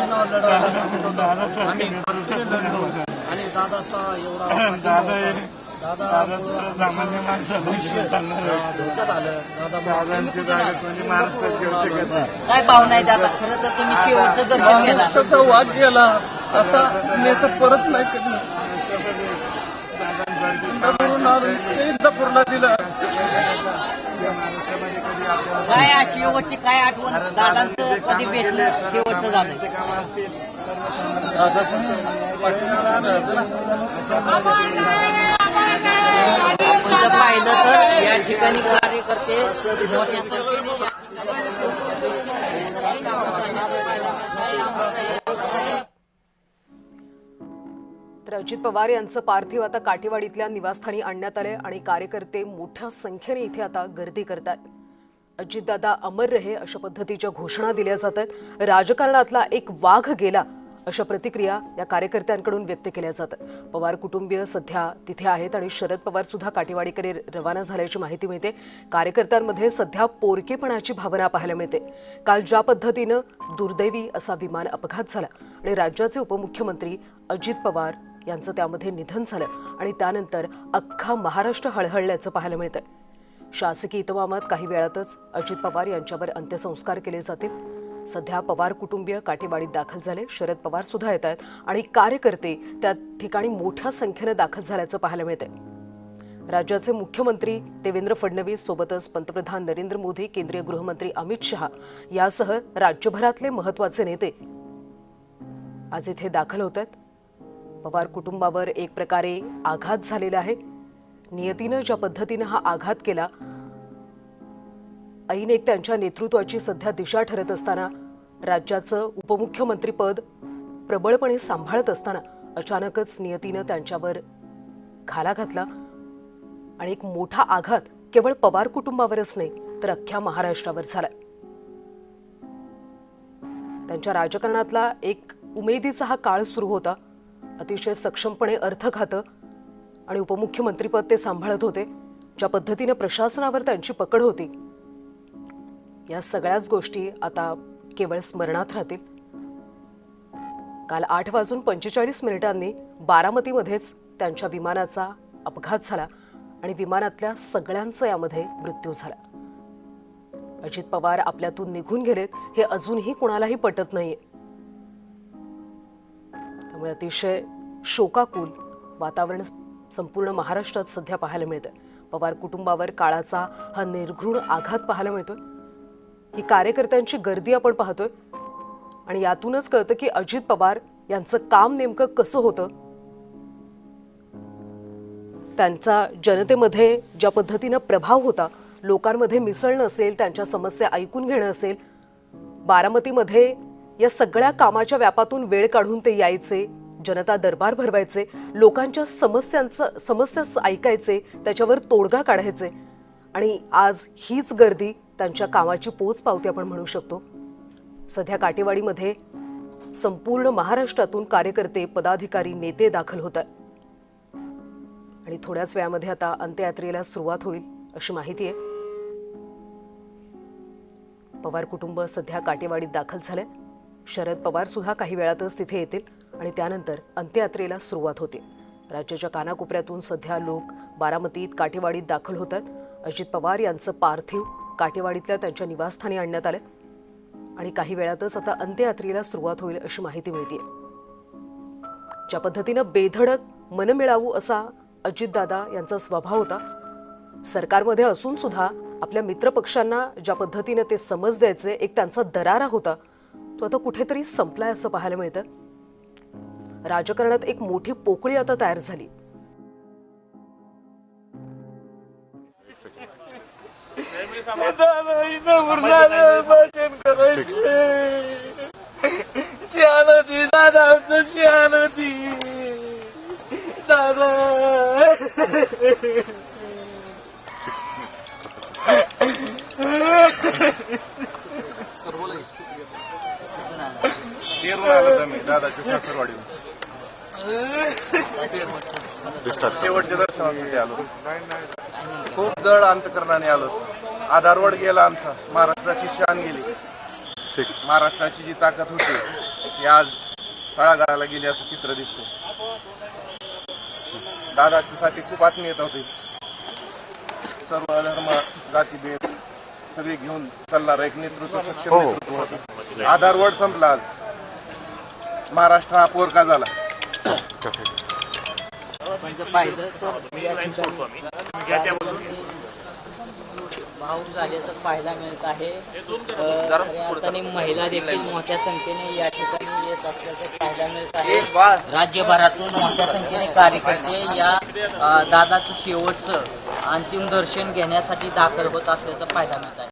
चिन्हावर लढवायला सांगितलं होतं. आम्ही खर्चून लढलो आणि दादाचा एवढा दादा सामान्य माणसाला धोक्यात आलं. काय भावना आहे दादा? खरं तर तुम्ही शेवटचं दर्शन गेला, त्याचा वाद गेला. आता नेता परत नाही केलं. इंदापूरला दिलं. काय शेवटची काय आठवण दादांचं कधी भेटलं शेवटचं झालं? आपण जर पाहिलं तर या ठिकाणी कार्यकर्ते मोठ्या संख्येने तर अजित पवार यांचं पार्थिव आता काठेवाडीतल्या निवासस्थानी आणण्यात आले आणि कार्यकर्ते मोठ्या संख्येने इथे आता गर्दी करतात. अजितदादा अमर रहे अशा पद्धतीच्या घोषणा दिल्या जात आहेत. राजकारणातला एक वाघ गेला अशा प्रतिक्रिया या कार्यकर्त्यांकडून व्यक्त केल्या जातात. पवार कुटुंबीय सध्या तिथे आहेत आणि शरद पवार सुद्धा काठेवाडीकडे रवाना झाल्याची माहिती मिळते. कार्यकर्त्यांमध्ये सध्या पोरकेपणाची भावना पाहायला मिळते. काल ज्या पद्धतीनं दुर्दैवी असा विमान अपघात झाला आणि राज्याचे उपमुख्यमंत्री अजित पवार यांचं त्यामध्ये निधन झालं आणि त्यानंतर अख्खा महाराष्ट्र हळहळल्याचं पाहायला मिळतंय. शासकीय इतमामात काही वेळातच अजित पवार यांच्यावर अंत्यसंस्कार केले जातील. सध्या पवार कुटुंबीय काठेवाडीत दाखल झाले. शरद पवार सुद्धा येत आहेत आणि कार्यकर्ते त्या ठिकाणी मोठ्या संख्येने दाखल झाल्याचं पाहायला मिळतंय. राज्याचे मुख्यमंत्री देवेंद्र फडणवीस सोबतच पंतप्रधान नरेंद्र मोदी, केंद्रीय गृहमंत्री अमित शहा यासह राज्यभरातले महत्त्वाचे नेते आज इथे दाखल होत आहेत. पवार कुटुंबावर एक प्रकारे आघात झालेला आहे. नियतीनं ज्या पद्धतीनं हा आघात केला, ऐन एक त्यांच्या नेतृत्वाची सध्या दिशा ठरत असताना, राज्याचं उपमुख्यमंत्रीपद प्रबळपणे सांभाळत असताना अचानकच नियतीनं त्यांच्यावर घाला घातला आणि एक मोठा आघात केवळ पवार कुटुंबावरच नाही तर अख्ख्या महाराष्ट्रावर झाला. त्यांच्या राजकारणातला एक उमेदीचा हा काळ सुरू होता. अतिशय सक्षमपणे अर्थ खातं आणि उपमुख्यमंत्रीपद ते सांभाळत होते. ज्या पद्धतीनं प्रशासनावर त्यांची पकड होती, या सगळ्याच गोष्टी आता केवळ स्मरणात राहतील. काल 8:45 बारामतीमध्येच त्यांच्या विमानाचा अपघात झाला आणि विमानातल्या सगळ्यांचा यामध्ये मृत्यू झाला. अजित पवार आपल्यातून निघून गेलेत हे अजूनही कोणालाही पटत नाहीये. त्यामुळे अतिशय शोकाकुल वातावरण संपूर्ण महाराष्ट्रात सध्या पाहायला मिळतंय. पवार कुटुंबावर काळाचा हा निर्घृण आघात पाहायला मिळतोय. ही कार्यकर्त्यांची गर्दी आपण पाहतोय आणि यातूनच कळतं की अजित पवार यांचं काम नेमकं कसं होतं. त्यांचा जनतेमध्ये ज्या पद्धतीनं प्रभाव होता, लोकांमध्ये मिसळणं असेल, त्यांच्या समस्या ऐकून घेणं असेल, बारामतीमध्ये या सगळ्या कामाच्या व्यापातून वेळ काढून ते यायचे, जनता दरबार भरवायचे, लोकांच्या समस्या ऐकायचे, त्याच्यावर तोडगा काढायचे आणि आज हीच गर्दी त्यांच्या कामाची पोच पावती आपण म्हणू शकतो. सध्या काठेवाडीमध्ये संपूर्ण महाराष्ट्रातून कार्यकर्ते, पदाधिकारी, नेते दाखल होत आहेत आणि थोड्याच वेळामध्ये आता अंत्ययात्रेला सुरुवात होईल अशी माहिती आहे. पवार कुटुंब सध्या काठेवाडीत दाखल झालंय. शरद पवार सुद्धा काही वेळातच तिथे येतील आणि त्यानंतर अंत्ययात्रेला सुरुवात होते. राज्याच्या कानाकोपऱ्यातून सध्या लोक बारामतीत, काठेवाडीत दाखल होत आहेत. अजित पवार यांचं पार्थिव काठेवाडीतल्या त्यांच्या निवासस्थानी आणण्यात आलं आणि काही वेळातच आता अंत्ययात्रेला सुरुवात होईल अशी माहिती मिळते. ज्या पद्धतीनं बेधडक मनमिळावू असा अजितदादा यांचा स्वभाव होता, सरकारमध्ये असून सुद्धा आपल्या मित्रपक्षांना ज्या पद्धतीनं ते समज द्यायचे, एक त्यांचा दरारा होता, तो आता कुठेतरी संपलाय असं पाहायला मिळतं. राजकारणात एक मोठी पोकळी आता तयार झाली. दादाच्या सासरवाडी शेवटच्या दर्शनासाठी आलो. खूप जड अंतकरणाने आलो. आधारवड गेला आमचा. महाराष्ट्राची शान गेली. महाराष्ट्राची जी ताकद होती ती आज तळागाळाला गेली असं चित्र दिसतं. दादाच्यासाठी खूप आत्मीयता होती. सर्व धर्म जातीभेद सगळे घेऊन चालणारं एक नेतृत्व, सक्षम नेतृत्व होतं. आधारवड संपला. आज महाराष्ट्र हा पोरका झाला. म्हणजे पाहिलं तर या ठिकाणी भाऊक झाल्याचं पाहायला मिळत आहे. आणि महिला देखील मोठ्या संख्येने या ठिकाणी येत असल्याचं पाहायला मिळत आहे. राज्यभरातून मोठ्या संख्येने कार्यकर्ते या दादाचं शेवटचं अंतिम दर्शन घेण्यासाठी दाखल होत असल्याचं पाहायला मिळत आहे.